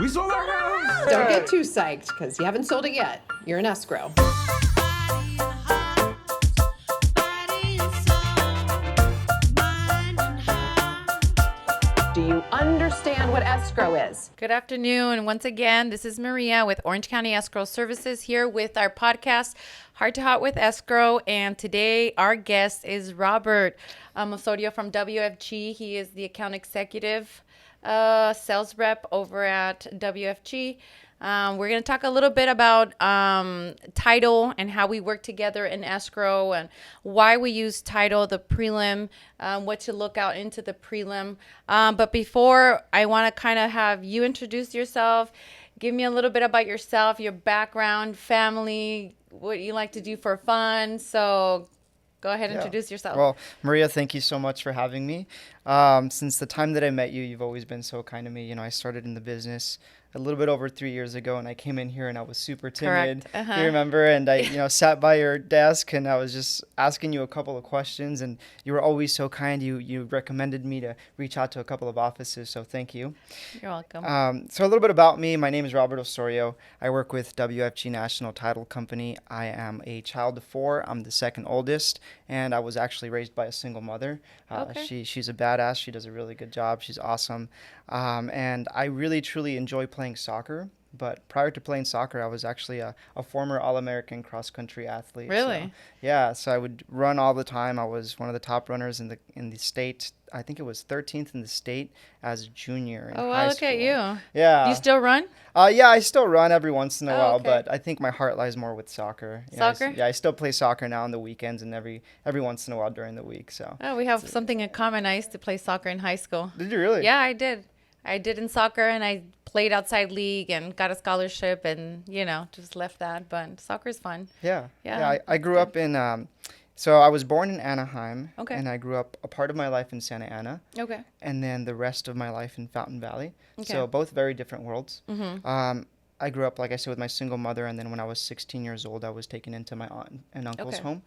We sold our house! Don't get too psyched, because you haven't sold it yet. You're in escrow. Do you understand what escrow is? Good afternoon. Once again, this is Maria with Orange County Escrow Services here with our podcast, Heart to Heart with Escrow. And today our guest is Robert Osorio from WFG. He is the account executive sales rep over at WFG. We're going to talk a little bit about title and how we work together in escrow and why we use title, the prelim, what to look out into the prelim. But before, I want to kind of have you introduce yourself. Give me a little bit about yourself, your background, family, what you like to do for fun. So go ahead and introduce yourself. Well, Maria, thank you so much for having me. Since the time that I met you, you've always been so kind to me. You know, I started in the business a little bit over 3 years ago, and I came in here and I was super timid. You remember? And I, sat by your desk and I was just asking you a couple of questions, and you were always so kind. You recommended me to reach out to a couple of offices, so thank you. You're welcome. So a little bit about me. My name is Robert Osorio. I work with WFG National Title Co. I am a child of 4. I'm the second oldest, and I was actually raised by a single mother. She's a badass. She does a really good job. She's awesome. And I really, truly enjoy playing soccer. But prior to playing soccer, I was actually a former All-American cross-country athlete. Really? So I would run all the time. I was one of the top runners in the state. I think it was 13th in the state as a junior in high school. Oh, wow, look at you. Yeah. Do you still run? Yeah, I still run every once in a while, okay. but I think my heart lies more with soccer. Soccer? I still play soccer now on the weekends and every once in a while during the week. So. Oh, we have something in common. I used to play soccer in high school. Did you really? Yeah, I did. I did in soccer, and I played outside league and got a scholarship and, just left that. But soccer's fun. Yeah. Yeah, I grew up in, so I was born in Anaheim. Okay. And I grew up a part of my life in Santa Ana. Okay. And then the rest of my life in Fountain Valley. Okay. So both very different worlds. Mm-hmm. I grew up, like I said, with my single mother, and then when I was 16 years old, I was taken into my aunt and uncle's home,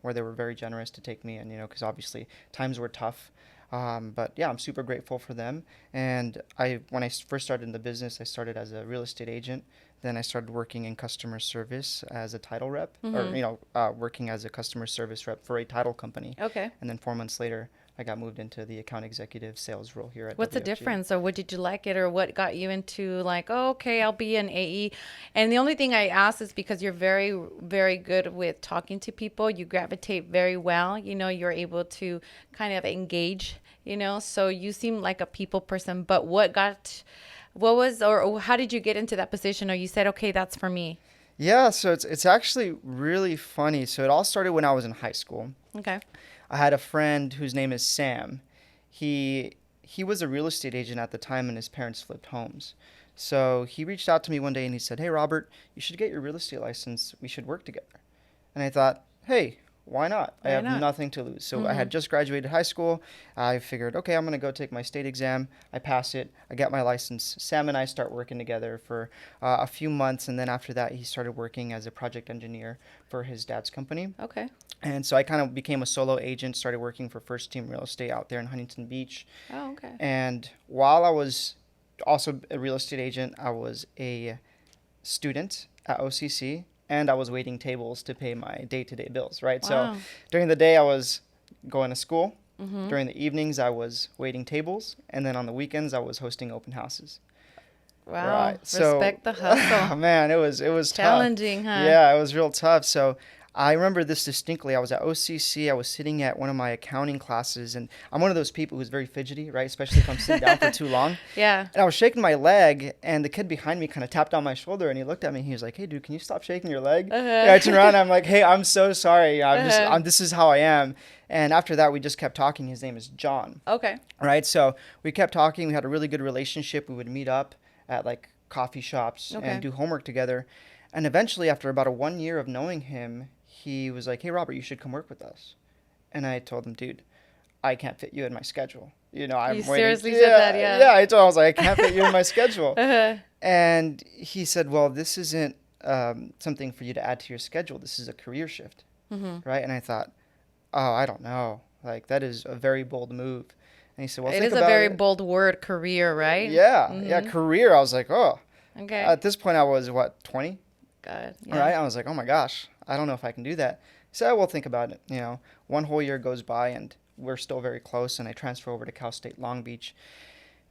where they were very generous to take me in, because obviously times were tough. But yeah, I'm super grateful for them. And when I first started in the business, I started as a real estate agent. Then I started working in customer service as a title rep, or working as a customer service rep for a title company. Okay. And then 4 months later, I got moved into the account executive sales role here at What's the WFG. difference, or what did you like it, or what got you into I'll be an AE? And the only thing I ask is because you're very, very good with talking to people. You gravitate very well. You're able to kind of engage, so you seem like a people person. But how did you get into that position, or you said, okay, that's for me? Yeah, so it's actually really funny. So it all started when I was in high school. Okay. I had a friend whose name is Sam. He was a real estate agent at the time, and his parents flipped homes. So he reached out to me one day and he said, "Hey, Robert, you should get your real estate license. We should work together." And I thought, hey, why not? I have nothing to lose. So I had just graduated high school. I figured, okay, I'm going to go take my state exam. I pass it. I get my license. Sam and I start working together for a few months. And then after that, he started working as a project engineer for his dad's company. Okay. And so I kind of became a solo agent, started working for First Team Real Estate out there in Huntington Beach. Oh, okay. And while I was also a real estate agent, I was a student at OCC. And I was waiting tables to pay my day-to-day bills, right? Wow. So during the day, I was going to school. Mm-hmm. During the evenings, I was waiting tables. And then on the weekends, I was hosting open houses. Wow. Right. Respect the hustle. Man, it was challenging, tough. Huh? Yeah, it was real tough. So I remember this distinctly. I was at OCC. I was sitting at one of my accounting classes, and I'm one of those people who's very fidgety, right? Especially if I'm sitting down for too long. Yeah. And I was shaking my leg, and the kid behind me kind of tapped on my shoulder, and he looked at me. And he was like, "Hey, dude, can you stop shaking your leg?" And I turned around, and I'm like, "Hey, I'm so sorry. This is how I am." And after that, we just kept talking. His name is John. Okay. Right. So we kept talking. We had a really good relationship. We would meet up at coffee shops and do homework together. And eventually, after about 1 year of knowing him, he was like, "Hey, Robert, you should come work with us." And I told him, "Dude, I can't fit you in my schedule. I'm you waiting." Seriously said that, yeah. Yeah, I was like, "I can't fit you in my schedule." And he said, "Well, this isn't something for you to add to your schedule. This is a career shift." Mm-hmm. Right? And I thought, oh, I don't know. That is a very bold move. And he said, well, It think is a about very it. bold word, career, right? Yeah, career. I was like, oh. Okay. At this point, I was, 20? Good. Yeah. Right? I was like, oh my gosh, I don't know if I can do that. He said, we'll think about it. One whole year goes by and we're still very close, and I transfer over to Cal State Long Beach.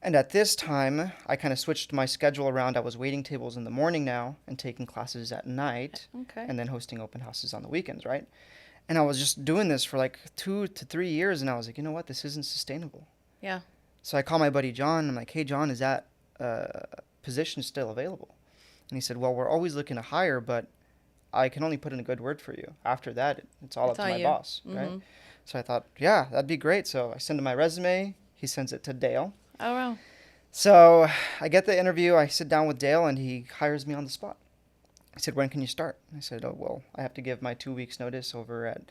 And at this time, I kind of switched my schedule around. I was waiting tables in the morning now and taking classes at night, Okay. and then hosting open houses on the weekends, right? And I was just doing this for like 2 to 3 years, and I was like, you know what, this isn't sustainable. Yeah. So I call my buddy John. I'm like, hey, John, is that position still available? And he said, well, we're always looking to hire, but I can only put in a good word for you. After that, it's all up to my boss, right? So I thought, yeah, that'd be great. So I send him my resume. He sends it to Dale. Oh, wow. So I get the interview. I sit down with Dale, and he hires me on the spot. He said, when can you start? I said, oh, well, I have to give my 2 weeks notice over at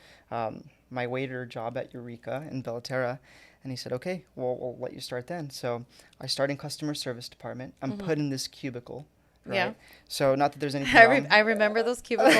my waiter job at Eureka in Bellaterra. And he said, okay, well, we'll let you start then. So I start in customer service department. I'm put in this cubicle. Right? Yeah. So not that there's anything wrong. I remember those cubicles.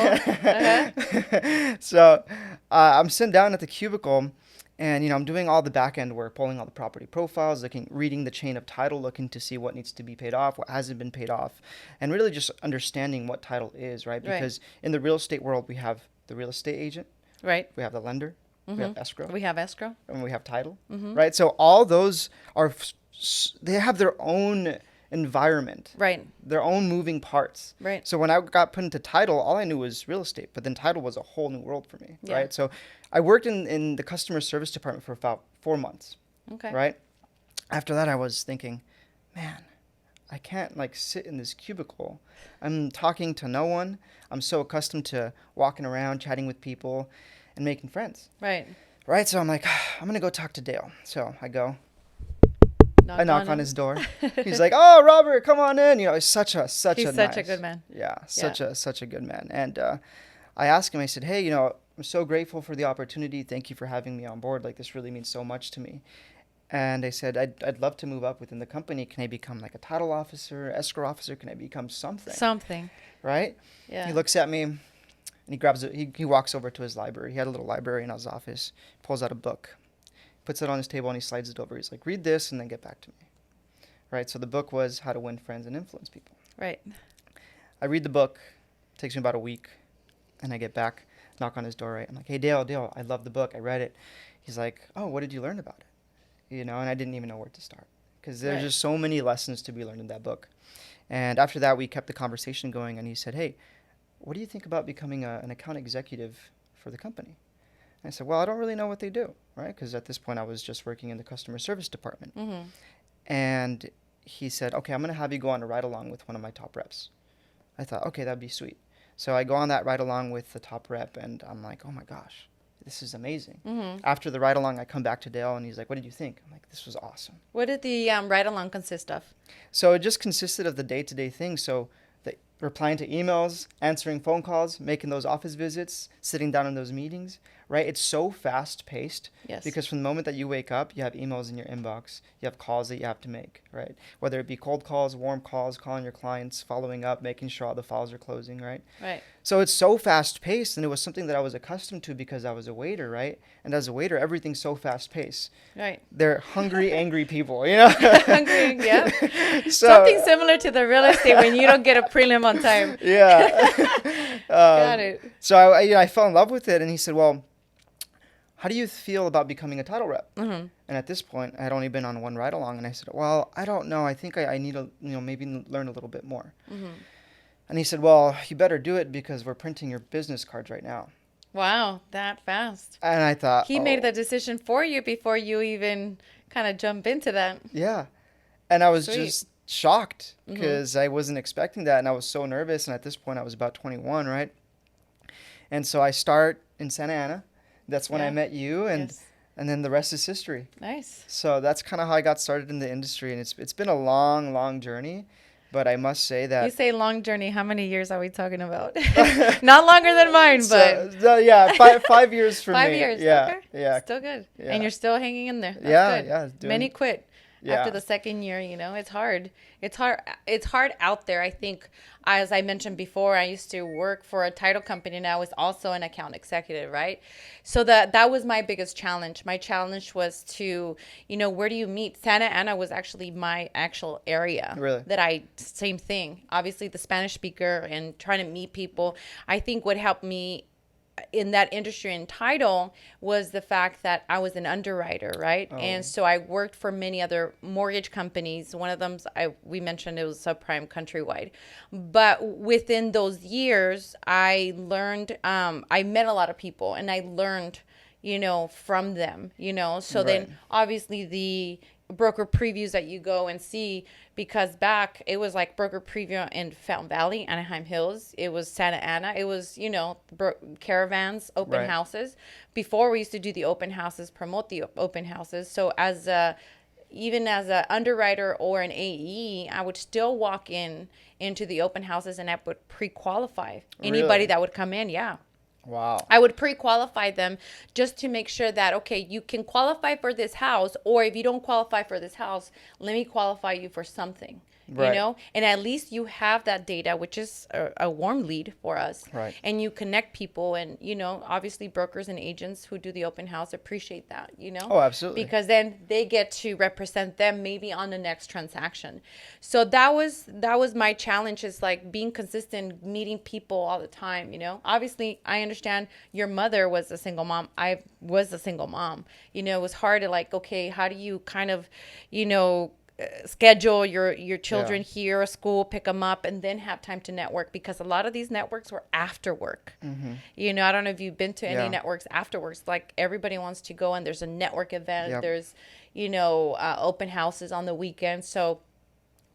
So I'm sitting down at the cubicle, and I'm doing all the back end work, pulling all the property profiles, reading the chain of title, looking to see what needs to be paid off, what hasn't been paid off, and really just understanding what title is, right? Because in the real estate world, we have the real estate agent, Right. we have the lender, we have escrow, We have escrow. and we have title, right? So all those they have their own environment, Right. their own moving parts. Right. So when I got put into title, all I knew was real estate, but then title was a whole new world for me, Yeah. right? So I worked in the customer service department for about 4 months, Okay. right? After that, I was thinking, man, I can't sit in this cubicle. I'm talking to no one. I'm so accustomed to walking around, chatting with people, and making friends, Right. right? So I'm like, I'm going to go talk to Dale. So I go. I knock on his door. He's like, "Oh, Robert, come on in." He's such a He's such a nice, good man. Yeah, such a good man. And I asked him. I said, "Hey, I'm so grateful for the opportunity. Thank you for having me on board. This really means so much to me." And I said, "I'd love to move up within the company. Can I become a title officer, escrow officer? Can I become something?" Something. Right? Yeah. He looks at me, and he grabs it. He walks over to his library. He had a little library in his office. Pulls out a book, puts it on his table, and he slides it over. He's like, "Read this, and then get back to me." Right, so the book was How to Win Friends and Influence People. Right. I read the book. It takes me about a week. And I get back, knock on his door, right? I'm like, "Hey, Dale, I love the book. I read it." He's like, "Oh, what did you learn about it?" And I didn't even know where to start. Because there's just so many lessons to be learned in that book. And after that, we kept the conversation going. And he said, "Hey, what do you think about becoming an account executive for the company?" And I said, "Well, I don't really know what they do," right? Because at this point, I was just working in the customer service department. Mm-hmm. And he said, "Okay, I'm going to have you go on a ride-along with one of my top reps." I thought, okay, that'd be sweet. So I go on that ride-along with the top rep, and I'm like, oh my gosh, this is amazing. Mm-hmm. After the ride-along, I come back to Dale, and he's like, "What did you think?" I'm like, "This was awesome." What did the ride-along consist of? So it just consisted of the day-to-day things. So replying to emails, answering phone calls, making those office visits, sitting down in those meetings, right? It's so fast-paced. Yes. Because from the moment that you wake up, you have emails in your inbox. You have calls that you have to make, right? Whether it be cold calls, warm calls, calling your clients, following up, making sure all the files are closing, right? Right. So it's so fast-paced, and it was something that I was accustomed to because I was a waiter, right? And as a waiter, everything's so fast-paced. Right. They're hungry, angry people, Hungry, yeah. So, Something similar to the real estate when you don't get a prelim on time. Yeah. Got it. So I fell in love with it, and he said, "Well, how do you feel about becoming a title rep?" Mm-hmm. And at this point, I had only been on one ride along, and I said, "Well, I don't know. I think I need to, maybe learn a little bit more." Mm-hmm. And he said, "Well, you better do it because we're printing your business cards right now." Wow, that fast. And I thought, He oh, made the decision for you before you even kind of jump into that. Yeah. And I was Sweet. just shocked because I wasn't expecting that, and I was so nervous. And at this point, I was about 21, right? And so I start in Santa Ana. That's when I Yeah. met you, and Yes. and then the rest is history. Nice. So that's kind of how I got started in the industry, and it's been a long, long journey. But I must say that You say long journey. How many years are we talking about? Not longer than mine, but yeah, 5 years for me. 5 years. Yeah, Okay. yeah, Still good. Yeah. And you're still hanging in there. That's Yeah, good. yeah, Many quit. After the second year, it's hard. It's hard out there. I think, as I mentioned before, I used to work for a title company and I was also an account executive, right? So that was my biggest challenge. My challenge was to, where do you meet? Santa Ana was actually my actual area. Really? Same thing. Obviously the Spanish speaker and trying to meet people. I think what helped me in that industry and title was the fact that I was an underwriter, right? And so I worked for many other mortgage companies. One of them, we mentioned, it was Subprime Countrywide. But within those years, I learned, I met a lot of people and I learned, from them, So then obviously the broker previews that you go and see, because back it was like broker preview in Fountain Valley, Anaheim Hills, it was Santa Ana, it was caravans, open houses. Before, we used to do the open houses, promote the open houses. So even as a underwriter or an AE, I would still walk into the open houses and I would pre-qualify anybody that would come in. Wow. I would pre-qualify them just to make sure that, okay, you can qualify for this house, or if you don't qualify for this house, let me qualify you for something, and at least you have that data, which is a warm lead for us. Right. And you connect people, and, obviously brokers and agents who do the open house appreciate that, Oh, absolutely. because then they get to represent them maybe on the next transaction. So that was my challenge, is like being consistent, meeting people all the time, Obviously, I understand your mother was a single mom. I was a single mom. It was hard to okay, how do you kind of, schedule your children here, school, pick them up, and then have time to network, because a lot of these networks were after work. I don't know if you've been to any networks afterwards. Like, everybody wants to go, and there's a network event. There's, open houses on the weekend. So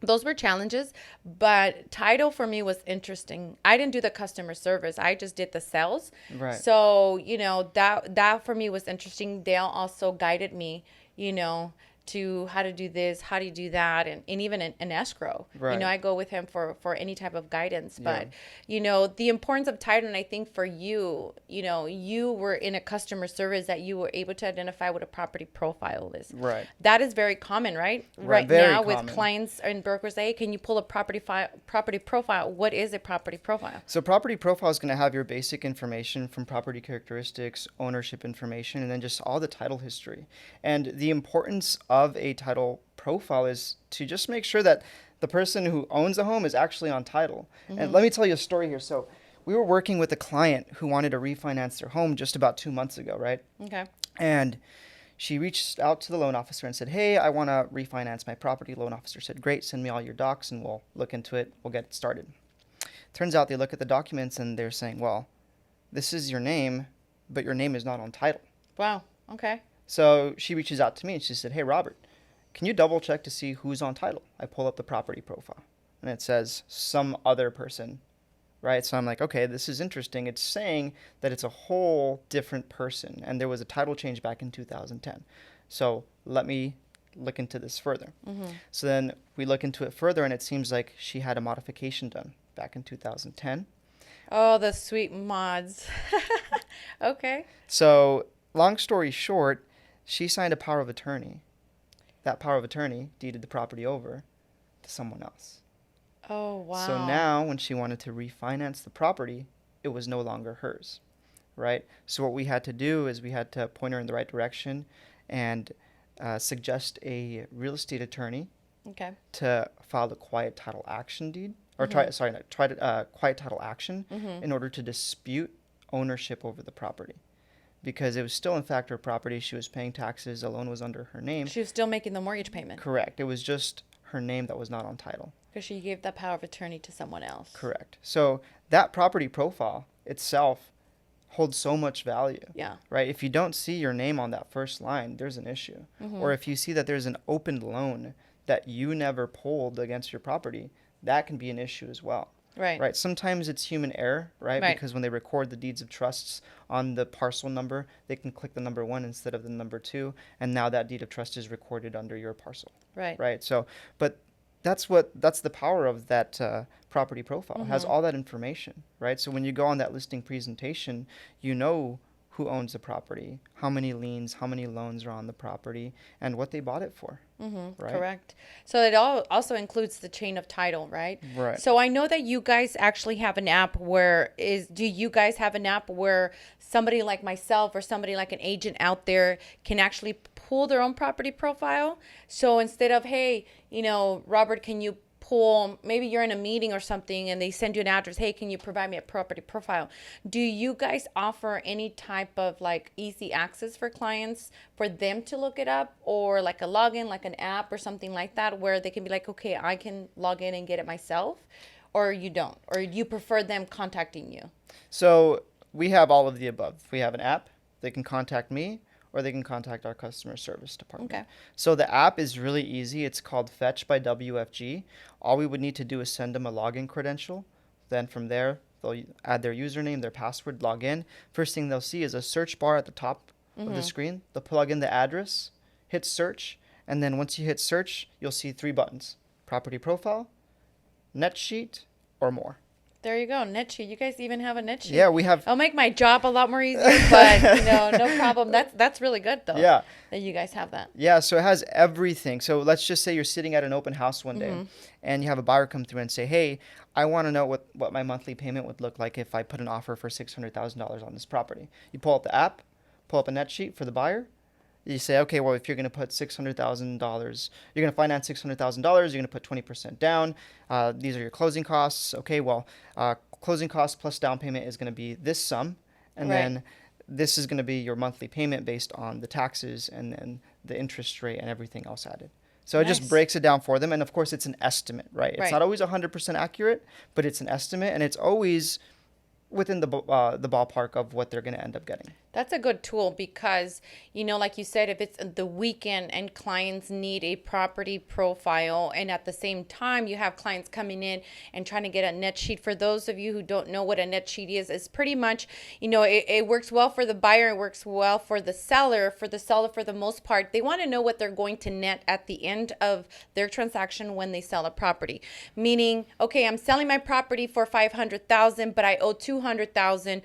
those were challenges, but title for me was interesting. I didn't do the customer service. I just did the sales. Right. So, that for me was interesting. Dale also guided me, to how to do this, how do you do that, and even an escrow. Right. I go with him for any type of guidance. But, the importance of title, and I think for you, you were in a customer service that you were able to identify what a property profile is. Right. That is very common, right? Right very now common. with clients and brokers, hey, can you pull a property profile? What is a property profile? So property profile is going to have your basic information from property characteristics, ownership information, and then just all the title history. And the importance of a title profile is to just make sure that the person who owns the home is actually on title. And let me tell you a story here. So we were working with a client who wanted to refinance their home just about 2 months ago, right? Okay. And she reached out to the loan officer and said, hey, I want to refinance my property. Loan officer said, great, send me all your docs and we'll look into it. We'll get it started. Turns out they look at the documents and they're saying, well, this is your name, but your name is not on title. Wow. Okay. So she reaches out to me and she said, hey, Robert, can you double check to see who's on title? I pull up the property profile and it says some other person, right? So I'm like, okay, this is interesting. It's saying that it's a whole different person and there was a title change back in 2010. So let me look into this further. So then we look into it further and it seems like she had a modification done back in 2010. Oh, the sweet mods. Okay. So long story short, she signed a power of attorney. That power of attorney deeded the property over to someone else. Oh, wow. So now when she wanted to refinance the property, it was no longer hers, right? So what we had to do is we had to point her in the right direction and suggest a real estate attorney to file the quiet title action deed, or quiet title action in order to dispute ownership over the property. Because it was still in fact her property. She was paying taxes. The loan was under her name. She was still making the mortgage payment. Correct. It was just her name that was not on title. Because she gave that power of attorney to someone else. Correct. So that property profile itself holds so much value. Yeah. Right? If you don't see your name on that first line, there's an issue. Or if you see that there's an open loan that you never pulled against your property, that can be an issue as well. Right. Right. Sometimes it's human error, right? Because when they record the deeds of trusts on the parcel number, they can click the number 1 instead of the number 2, and now that deed of trust is recorded under your parcel. Right. Right. So, but that's the power of that property profile. It has all that information, right? So when you go on that listing presentation, you know who owns the property, how many liens, how many loans are on the property, and what they bought it for. Right? Correct. So it also includes the chain of title, right? Right. So I know that you guys actually have an app do you guys have an app where somebody like myself or somebody like an agent out there can actually pull their own property profile? So instead of, hey, Robert, can you pull, maybe you're in a meeting or something and they send you an address, hey, can you provide me a property profile? Do you guys offer any type of like easy access for clients for them to look it up, or like a login, like an app or something like that, where they can be like, okay, I can log in and get it myself? Or you don't, or you prefer them contacting you? So we have all of the above. We have an app. They can contact me, or they can contact our customer service department. Okay. So the app is really easy. It's called Fetch by WFG. All we would need to do is send them a login credential. Then from there, they'll add their username, their password, log in. First thing they'll see is a search bar at the top of the screen. They'll plug in the address, hit search, and then once you hit search, you'll see 3 buttons: property profile, net sheet, or more. There you go, net sheet. You guys even have a net sheet. Yeah, we have. It'll make my job a lot more easier, but no problem. That's really good though. Yeah. That you guys have that. Yeah, so it has everything. So let's just say you're sitting at an open house one day and you have a buyer come through and say, hey, I want to know what my monthly payment would look like if I put an offer for $600,000 on this property. You pull up the app, pull up a net sheet for the buyer. You say, okay, well, if you're going to put $600,000, you're going to finance $600,000, you're going to put 20% down. These are your closing costs. Okay, well, closing costs plus down payment is going to be this sum. And then this is going to be your monthly payment based on the taxes and then the interest rate and everything else added. So it just breaks it down for them. And of course, it's an estimate, right? It's not always 100% accurate, but it's an estimate. And it's always within the ballpark of what they're going to end up getting. That's a good tool because, like you said, if it's the weekend and clients need a property profile, and at the same time you have clients coming in and trying to get a net sheet. For those of you who don't know what a net sheet is, it's pretty much, it works well for the buyer, it works well for the seller. For the seller, for the most part, they want to know what they're going to net at the end of their transaction when they sell a property. Meaning, okay, I'm selling my property for $500,000, but I owe $200,000.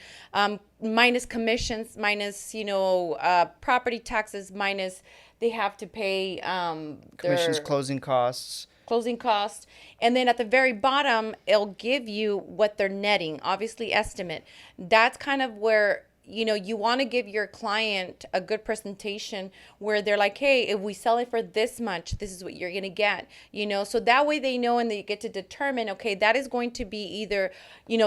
Minus commissions, minus property taxes, minus they have to pay Commissions, their closing costs, and then at the very bottom it'll give you what they're netting, obviously estimate. That's kind of where you want to give your client a good presentation where they're like, hey, if we sell it for this much, this is what you're going to get, so that way they know and they get to determine, okay, that is going to be either,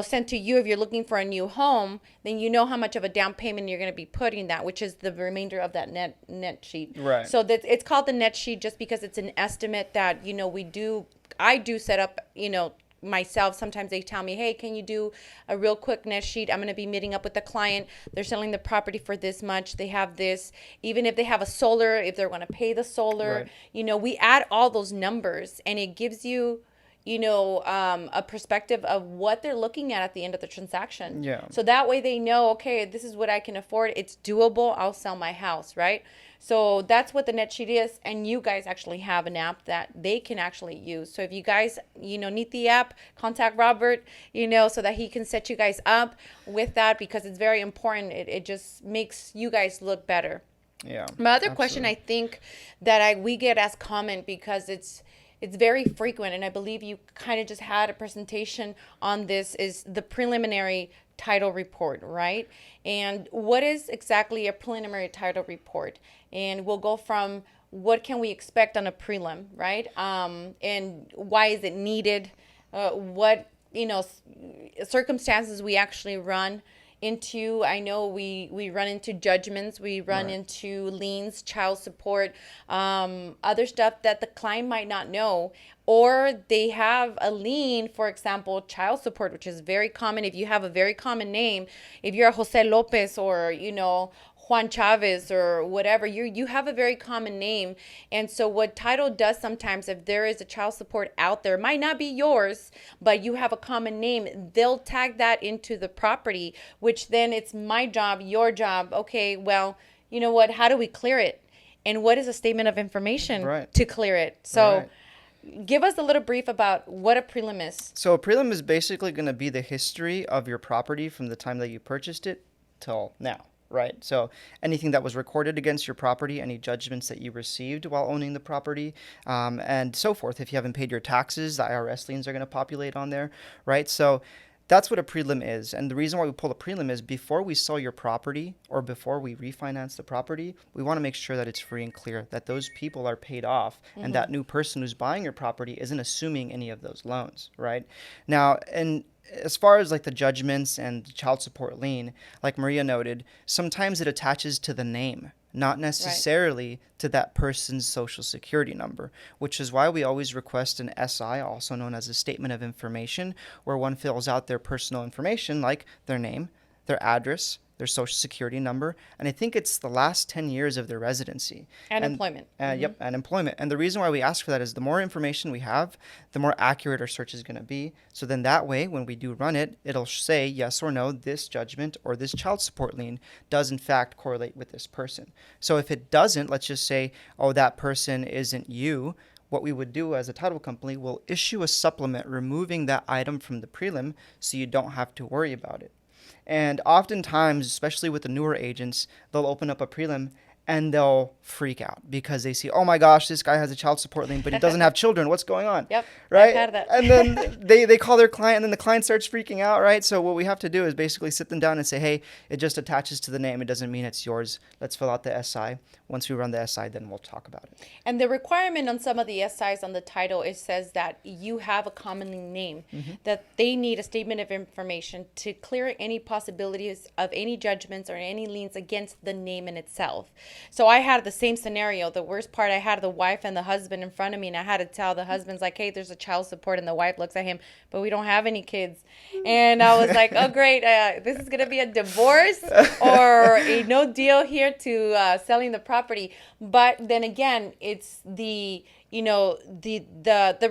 sent to you if you're looking for a new home, then you know how much of a down payment you're going to be putting that, which is the remainder of that net sheet. Right. So that it's called the net sheet just because it's an estimate that, I do set up, myself. Sometimes they tell me, hey, can you do a real quick net sheet? I'm going to be meeting up with the client. They're selling the property for this much. They have this. Even if they have a solar, if they're going to pay the solar, we add all those numbers and it gives you, a perspective of what they're looking at the end of the transaction. Yeah. So that way they know, okay, this is what I can afford. It's doable. I'll sell my house, right? So that's what the net sheet is. And you guys actually have an app that they can actually use. So if you guys, need the app, contact Robert, so that he can set you guys up with that because it's very important. It just makes you guys look better. Yeah. My other question, I think that we get as comment because it's very frequent, and I believe you kind of just had a presentation on this, is the preliminary title report, right? And what is exactly a preliminary title report? And we'll go from what can we expect on a prelim, right? And why is it needed? What, circumstances we actually run into. I know we run into judgments, we run into liens, child support, other stuff that the client might not know, or they have a lien, for example, child support, which is very common. If you have a very common name, if you're a Jose Lopez or, Juan Chavez or whatever, you have a very common name. And so what title does sometimes, if there is a child support out there, might not be yours, but you have a common name, they'll tag that into the property, which then it's my job, your job. Okay, well, you know what, how do we clear it? And what is a statement of information to clear it? So give us a little brief about what a prelim is. So a prelim is basically going to be the history of your property from the time that you purchased it till now. right? So anything that was recorded against your property, any judgments that you received while owning the property, and so forth. If you haven't paid your taxes, the IRS liens are going to populate on there, right? So that's what a prelim is. And the reason why we pull a prelim is before we sell your property or before we refinance the property, we want to make sure that it's free and clear, that those people are paid off and that new person who's buying your property isn't assuming any of those loans, right? Now, and as far as like the judgments and child support lien, like Maria noted, sometimes it attaches to the name, not necessarily to that person's social security number, which is why we always request an SI, also known as a statement of information, where one fills out their personal information like their name, their address, their social security number, and I think it's the last 10 years of their residency. And employment. Yep, and employment. And the reason why we ask for that is the more information we have, the more accurate our search is going to be. So then that way, when we do run it, it'll say yes or no, this judgment or this child support lien does in fact correlate with this person. So if it doesn't, let's just say, oh, that person isn't you, what we would do as a title company will issue a supplement removing that item from the prelim so you don't have to worry about it. And oftentimes, especially with the newer agents, they'll open up a prelim and they'll freak out because they see, oh my gosh, this guy has a child support lien, but he doesn't have children. What's going on? Yep. Right? I've had that. And then they call their client and then the client starts freaking out, right? So what we have to do is basically sit them down and say, hey, it just attaches to the name. It doesn't mean it's yours. Let's fill out the SI. Once we run the SI, then we'll talk about it. And the requirement on some of the SIs on the title, it says that you have a common name, that they need a statement of information to clear any possibilities of any judgments or any liens against the name in itself. So I had the same scenario. The worst part, I had the wife and the husband in front of me, and I had to tell the husband's like, hey, there's a child support, and the wife looks at him, but we don't have any kids. And I was like, oh, great. This is going to be a divorce or a no deal here to selling the property. But then again, it's the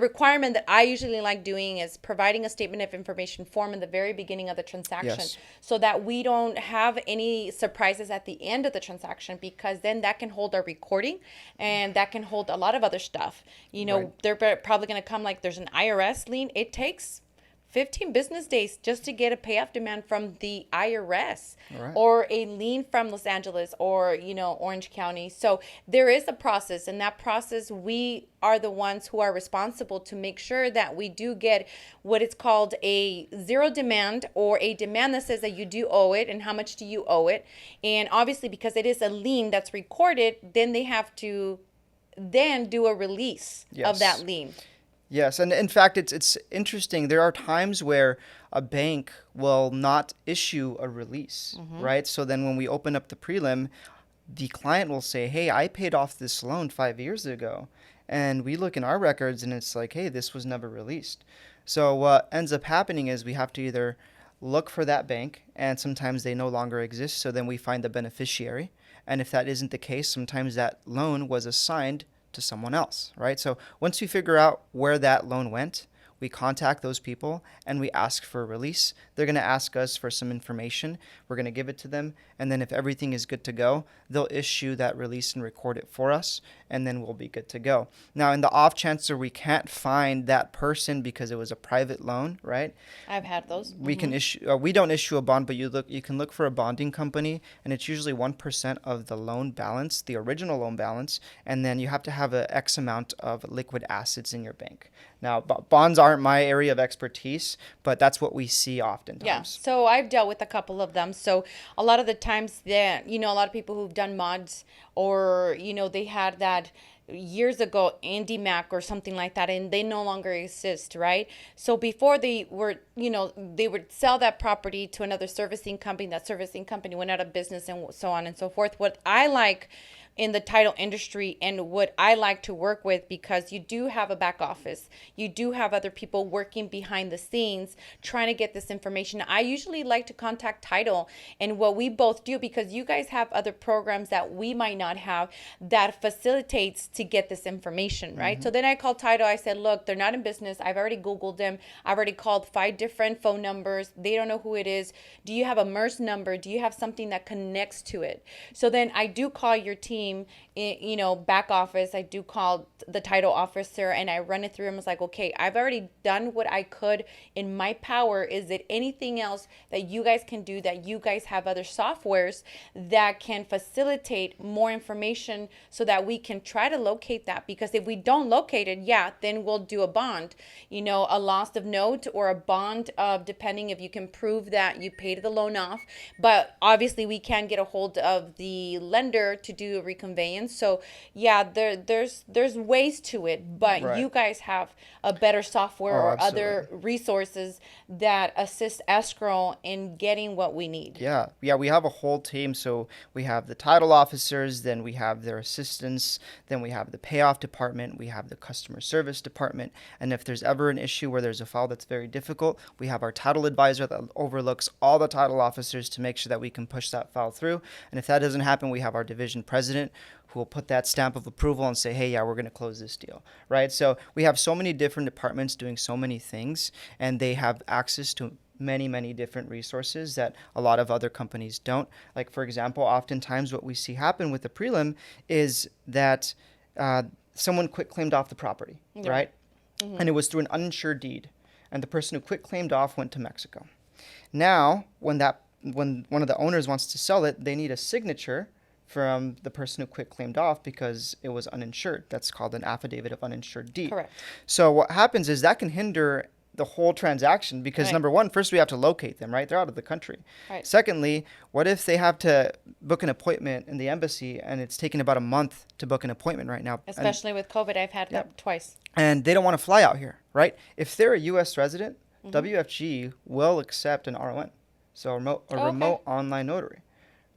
requirement that I usually like doing is providing a statement of information form in the very beginning of the transaction, Yes. so that we don't have any surprises at the end of the transaction, because then that can hold our recording and that can hold a lot of other stuff. Right. They're probably going to come like there's an IRS lien. It takes 15 business days just to get a payoff demand from the IRS, Right. or a lien from Los Angeles or, Orange County. So there is a process, and that process, we are the ones who are responsible to make sure that we do get what is called a zero demand, or a demand that says that you do owe it and how much do you owe it. And obviously, because it is a lien that's recorded, then they have to then do a release of Yes. that lien. Yes, and in fact, it's interesting. There are times where a bank will not issue a release, right? So then when we open up the prelim, the client will say, hey, I paid off this loan 5 years ago. And we look in our records and it's like, hey, this was never released. So what ends up happening is we have to either look for that bank, and sometimes they no longer exist. So then we find the beneficiary. And if that isn't the case, sometimes that loan was assigned to someone else, right? So once we figure out where that loan went, we contact those people and we ask for a release. They're going to ask us for some information. We're going to give it to them. And then if everything is good to go, they'll issue that release and record it for us. And then we'll be good to go. Now, in the off chance where we can't find that person because it was a private loan, right? I've had those. We can issue. We don't issue a bond, but you can look for a bonding company, and it's usually 1% of the loan balance, the original loan balance, and then you have to have a X amount of liquid assets in your bank. Now, bonds aren't my area of expertise, but that's what we see oftentimes. Yeah, so I've dealt with a couple of them. So a lot of the times that, a lot of people who've done mods, or, they had that years ago, Andy Mac or something like that, and they no longer exist, right? So before they were, they would sell that property to another servicing company. That servicing company went out of business, and so on and so forth. What I like in the title industry, and what I like to work with, because you do have a back office, you do have other people working behind the scenes trying to get this information. I usually like to contact title, and what we both do, because you guys have other programs that we might not have, that facilitates to get this information, right? So then I called title. I said, look, they're not in business. I've already Googled them. I've already called 5 different phone numbers. They don't know who it is. Do you have a MERS number? Do you have something that connects to it? So then I do call your team, team, back office, I do call the title officer and I run it through him. It's like, okay, I've already done what I could in my power. Is it anything else that you guys can do, that you guys have other softwares that can facilitate more information so that we can try to locate that? Because if we don't locate it, then we'll do a bond, a loss of note or a bond of, depending if you can prove that you paid the loan off. But obviously we can get a hold of the lender to do a reconveyance. So there's ways to it, but Right. you guys have a better software or other resources that assist escrow in getting what we need. Yeah, we have a whole team. So we have the title officers, then we have their assistants, then we have the payoff department, we have the customer service department, and if there's ever an issue where there's a file that's very difficult, we have our title advisor that overlooks all the title officers to make sure that we can push that file through. And if that doesn't happen, we have our division president who will put that stamp of approval and say, hey, yeah, we're going to close this deal, right? So we have so many different departments doing so many things, and they have access to many different resources that a lot of other companies don't. Like, for example, oftentimes what we see happen with the prelim is that someone quit claimed off the property, right? Mm-hmm. And it was through an uninsured deed, and the person who quit claimed off went to Mexico. Now, when one of the owners wants to sell it, they need a signature from the person who quit claimed off because it was uninsured. That's called an affidavit of uninsured deed. Correct. So what happens is that can hinder the whole transaction because number one, first we have to locate them, right? They're out of the country. Right. Secondly, what if they have to book an appointment in the embassy and it's taking about a month to book an appointment right now? Especially with COVID, I've had that twice. And they don't want to fly out here, right? If they're a U.S. resident, WFG will accept an RON, so a remote online notary.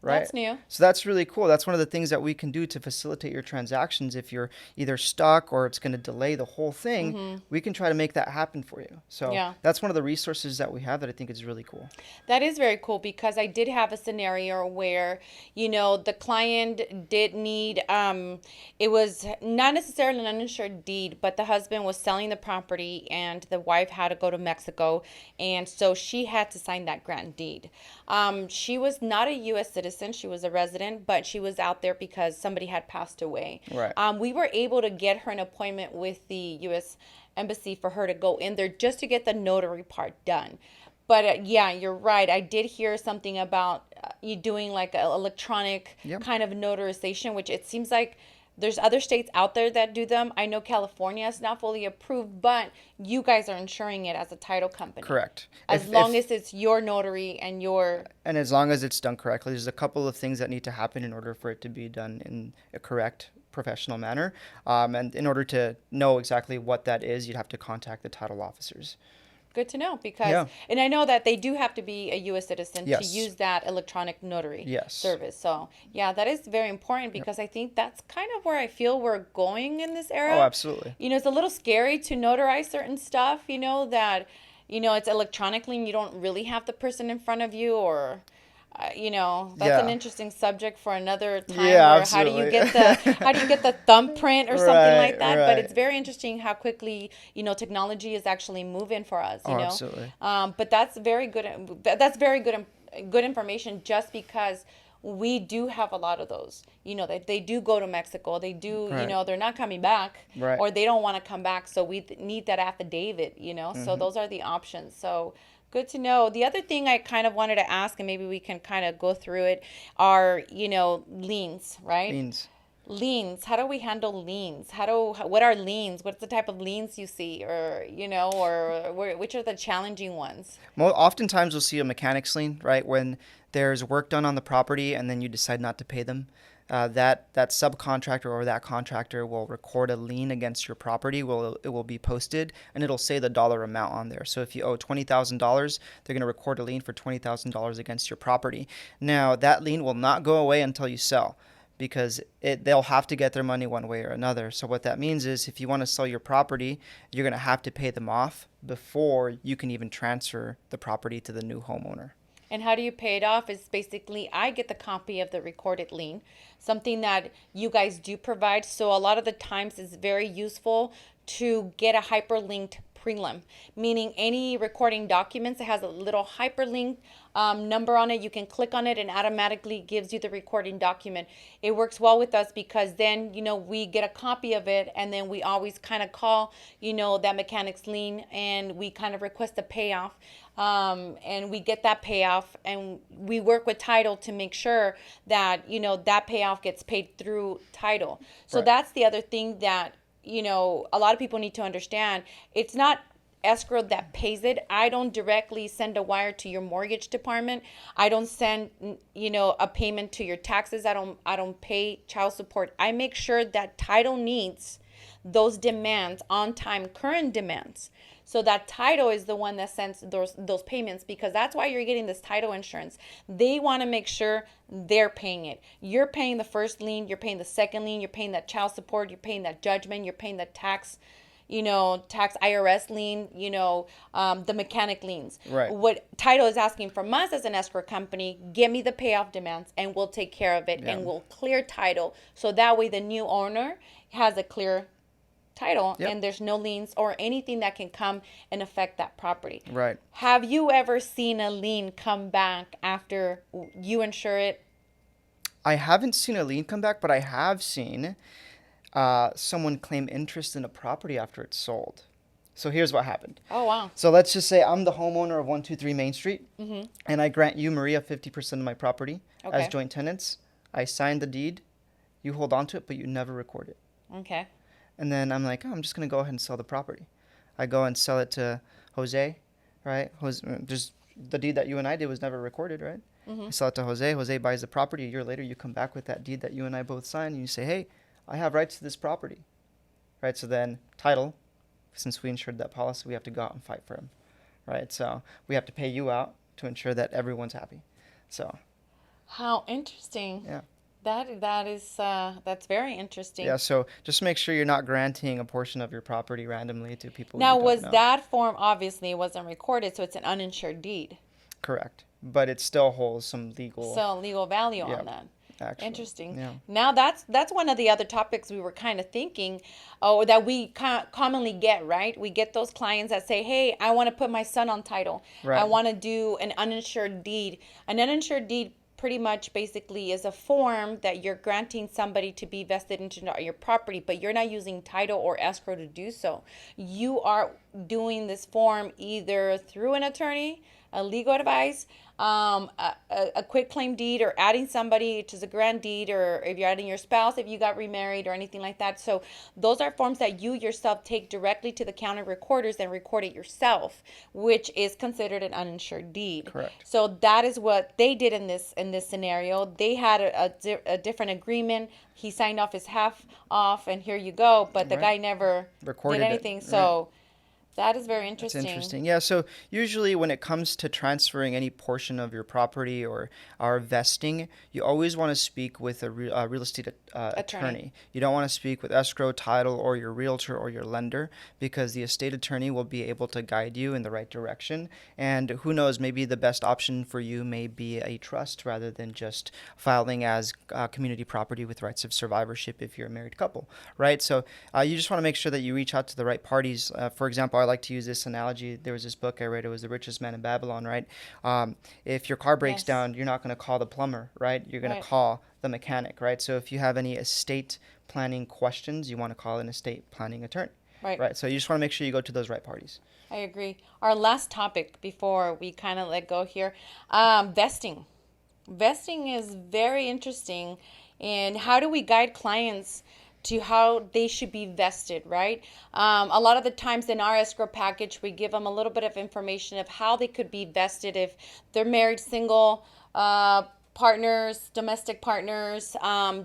Right? That's new. So that's really cool. That's one of the things that we can do to facilitate your transactions. If you're either stuck or it's going to delay the whole thing, we can try to make that happen for you. So that's one of the resources that we have that I think is really cool. That is very cool because I did have a scenario where, the client did need, it was not necessarily an uninsured deed, but the husband was selling the property and the wife had to go to Mexico. And so she had to sign that grant deed. She was not a U.S. citizen. She was a resident, but she was out there because somebody had passed away. Right. We were able to get her an appointment with the U.S. Embassy for her to go in there just to get the notary part done. But you're right. I did hear something about you doing like an electronic kind of notarization, which it seems like there's other states out there that do them. I know California is not fully approved, but you guys are insuring it as a title company. Correct. As long as it's your notary and your... And as long as it's done correctly, there's a couple of things that need to happen in order for it to be done in a correct professional manner. And in order to know exactly what that is, you'd have to contact the title officers. Good to know because, and I know that they do have to be a U.S. citizen to use that electronic notary service. So, that is very important because I think that's kind of where I feel we're going in this era. Oh, absolutely. It's a little scary to notarize certain stuff, that, it's electronically and you don't really have the person in front of you or... that's an interesting subject for another time. How do you get the thumbprint or something like that? But it's very interesting how quickly technology is actually moving for us. Absolutely. But that's very good. That's very good information. Just because we do have a lot of those. They do go to Mexico. They do. They're not coming back, or they don't want to come back. So we need that affidavit. So those are the options. So. Good to know. The other thing I kind of wanted to ask, and maybe we can kind of go through it, are, liens, right? Liens. How do we handle liens? What are liens? What's the type of liens you see? Or, which are the challenging ones? Oftentimes we'll see a mechanic's lien, right? When there's work done on the property and then you decide not to pay them. That subcontractor or that contractor will record a lien against your property. It will be posted and it'll say the dollar amount on there. So if you owe $20,000, they're going to record a lien for $20,000 against your property. Now that lien will not go away until you sell because they'll have to get their money one way or another. So what that means is if you want to sell your property, you're going to have to pay them off before you can even transfer the property to the new homeowner. And how do you pay it off? Is basically I get the copy of the recorded lien, something that you guys do provide. So a lot of the times it's very useful to get a hyperlinked prelim, meaning any recording documents that has a little hyperlink number on it, you can click on it and automatically gives you the recording document. It works well with us because then, we get a copy of it, and then we always kind of call, that mechanic's lien, and we kind of request a payoff. And we get that payoff, and we work with title to make sure that, that payoff gets paid through title. So that's the other thing that, a lot of people need to understand. It's not escrow that pays it. I don't directly send a wire to your mortgage department. I don't send, a payment to your taxes. I don't pay child support. I make sure that title needs those demands on time, current demands. So that title is the one that sends those payments, because that's why you're getting this title insurance. They want to make sure they're paying it. You're paying the first lien, you're paying the second lien, you're paying that child support, you're paying that judgment, you're paying the tax, tax IRS lien, the mechanic liens. Right. What title is asking from us as an escrow company, give me the payoff demands and we'll take care of it, and we'll clear title. So that way the new owner has a clear title, and there's no liens or anything that can come and affect that property. Right. Have you ever seen a lien come back after you insure it? I haven't seen a lien come back, but I have seen someone claim interest in a property after it's sold. So here's what happened. Oh, wow. So let's just say I'm the homeowner of 123 Main Street, and I grant you, Maria, 50% of my property as joint tenants. I sign the deed. You hold on to it, but you never record it. Okay. And then I'm like, I'm just going to go ahead and sell the property. I go and sell it to Jose, right? Just the deed that you and I did was never recorded, right? I sell it to Jose. Jose buys the property. A year later, you come back with that deed that you and I both signed, and you say, hey, I have rights to this property, right? So then title, since we insured that policy, we have to go out and fight for him, right? So we have to pay you out to ensure that everyone's happy. So. How interesting. Yeah. That's very interesting. Yeah, so just make sure you're not granting a portion of your property randomly to people Now, you don't was know. that form, obviously it wasn't recorded, so it's an uninsured deed. Correct. But it still holds some legal value Yeah, on that. actually. Interesting. Yeah. Now that's one of the other topics we were kind of thinking, that we commonly get, right? We get those clients that say, hey, I want to put my son on title. Right. I want to do an uninsured deed. An uninsured deed pretty much basically is a form that you're granting somebody to be vested into your property, but you're not using title or escrow to do so. You are doing this form either through an attorney, a legal advice, a quick claim deed, or adding somebody to the grand deed, or if you're adding your spouse, if you got remarried or anything like that. So those are forms that you yourself take directly to the county recorders and record it yourself, which is considered an uninsured deed. Correct. So that is what they did in this scenario. They had a different agreement. He signed off his half off, and here you go. But the guy never Recorded did it. anything. So. That is very interesting. That's interesting. Yeah, so usually when it comes to transferring any portion of your property or vesting, you always want to speak with a real estate attorney. You don't want to speak with escrow, title, or your realtor or your lender, because the estate attorney will be able to guide you in the right direction. And who knows, maybe the best option for you may be a trust rather than just filing as community property with rights of survivorship if you're a married couple, right? So you just want to make sure that you reach out to the right parties. For example, I like to use this analogy. There was this book I read. It was The Richest Man in Babylon, right? If your car breaks down, you're not going to call the plumber, right? You're going to call the mechanic, right? So if you have any estate planning questions, you want to call an estate planning attorney, right? So you just want to make sure you go to those right parties. I agree. Our last topic before we kind of let go here, vesting. Vesting is very interesting. And how do we guide clients to how they should be vested, right? A lot of the times in our escrow package, we give them a little bit of information of how they could be vested if they're married, single, partners, domestic partners,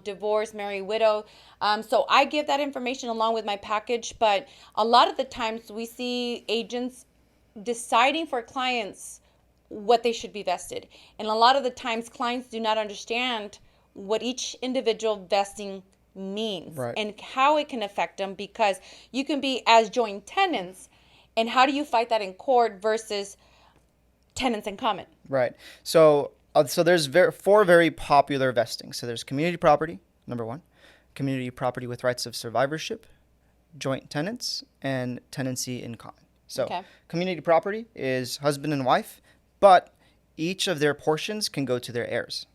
divorced, married, widow. So I give that information along with my package, but a lot of the times we see agents deciding for clients what they should be vested. And a lot of the times clients do not understand what each individual vesting means and how it can affect them, because you can be as joint tenants, and how do you fight that in court versus tenants in common? Right. So there's four very popular vestings. So there's community property, number one, community property with rights of survivorship, joint tenants, and tenancy in common. So Okay. community property is husband and wife, but each of their portions can go to their heirs,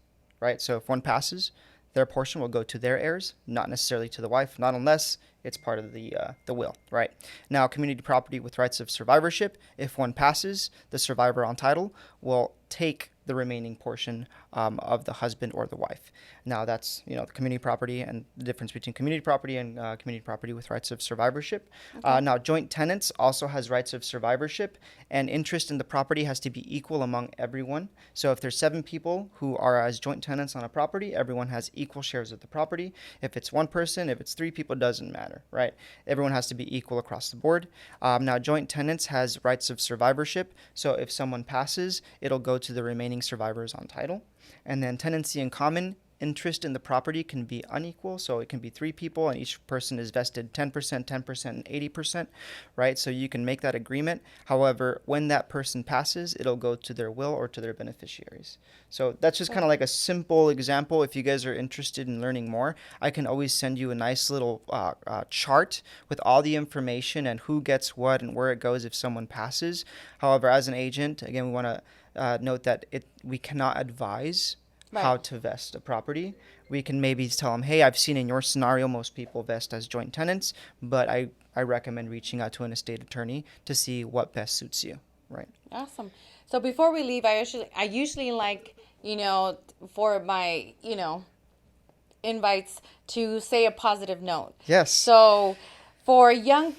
right? So if one passes, their portion will go to their heirs, not necessarily to the wife, not unless it's part of the will, right? Now, community property with rights of survivorship, if one passes, the survivor on title will take the remaining portion of the husband or the wife. Now, that's, the community property and the difference between community property and community property with rights of survivorship. Now, joint tenants also has rights of survivorship, and interest in the property has to be equal among everyone. So if there's 7 people who are as joint tenants on a property, everyone has equal shares of the property. If it's 1 person, if it's 3 people, doesn't matter, right? Everyone has to be equal across the board. Now, joint tenants has rights of survivorship. So if someone passes, it'll go to the remaining survivors on title. And then tenancy in common, interest in the property can be unequal. So it can be 3 people and each person is vested 10%, 10%, and 80%, right? So you can make that agreement. However, when that person passes, it'll go to their will or to their beneficiaries. So that's just kind of like a simple example. If you guys are interested in learning more, I can always send you a nice little chart with all the information and who gets what and where it goes if someone passes. However, as an agent, again, we want to note that we cannot advise how to vest a property. We can maybe tell them, hey, I've seen in your scenario most people vest as joint tenants, but I recommend reaching out to an estate attorney to see what best suits you, right? Awesome. So before we leave, I usually like, for my, invites to say a positive note. Yes. So for young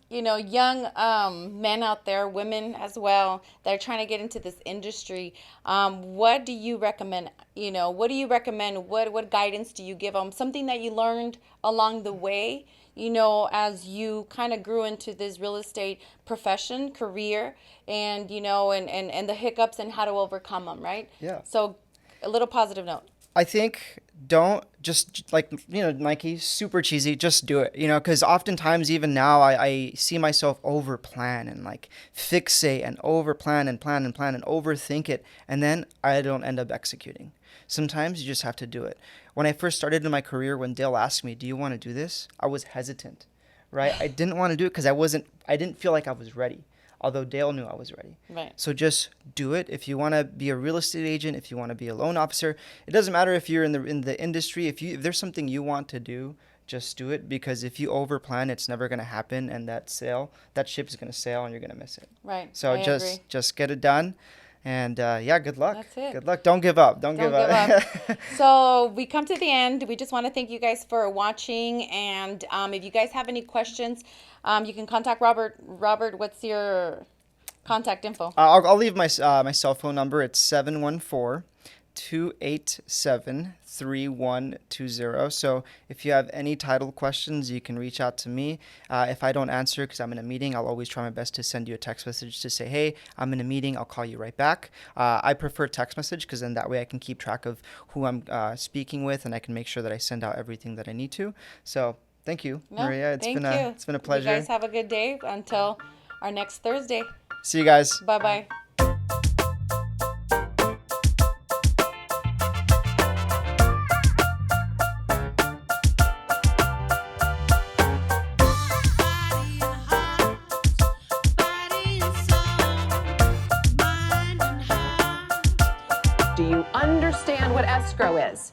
men out there, women as well, that are trying to get into this industry, what do you recommend? What guidance do you give them? Something that you learned along the way, as you kind of grew into this real estate profession, career, and, and the hiccups and how to overcome them, right? Yeah. So a little positive note. I think don't just Nike, super cheesy, just do it, because oftentimes even now I see myself over plan and like fixate and over plan and plan and plan and overthink it. And then I don't end up executing. Sometimes you just have to do it. When I first started in my career, when Dale asked me, do you want to do this? I was hesitant, right? I didn't want to do it because I didn't feel like I was ready. Although Dale knew I was ready. Right. So just do it. If you want to be a real estate agent, if you want to be a loan officer, it doesn't matter if you're in the industry. If there's something you want to do, just do it, because if you overplan, it's never going to happen, and that ship is going to sail, and you're going to miss it. Right. So just get it done. And good luck. That's it. Good luck. Don't give up. Don't give up. So we come to the end. We just want to thank you guys for watching. And if you guys have any questions, you can contact Robert. Robert, what's your contact info? I'll leave my cell phone number. It's 714-287-3120. So if you have any title questions, you can reach out to me. If I don't answer because I'm in a meeting, I'll always try my best to send you a text message to say, hey, I'm in a meeting. I'll call you right back. I prefer text message because then that way I can keep track of who I'm speaking with, and I can make sure that I send out everything that I need to. So thank you, Maria. It's been a pleasure. You guys have a good day until our next Thursday. See you guys. Bye-bye. Do you understand what escrow is?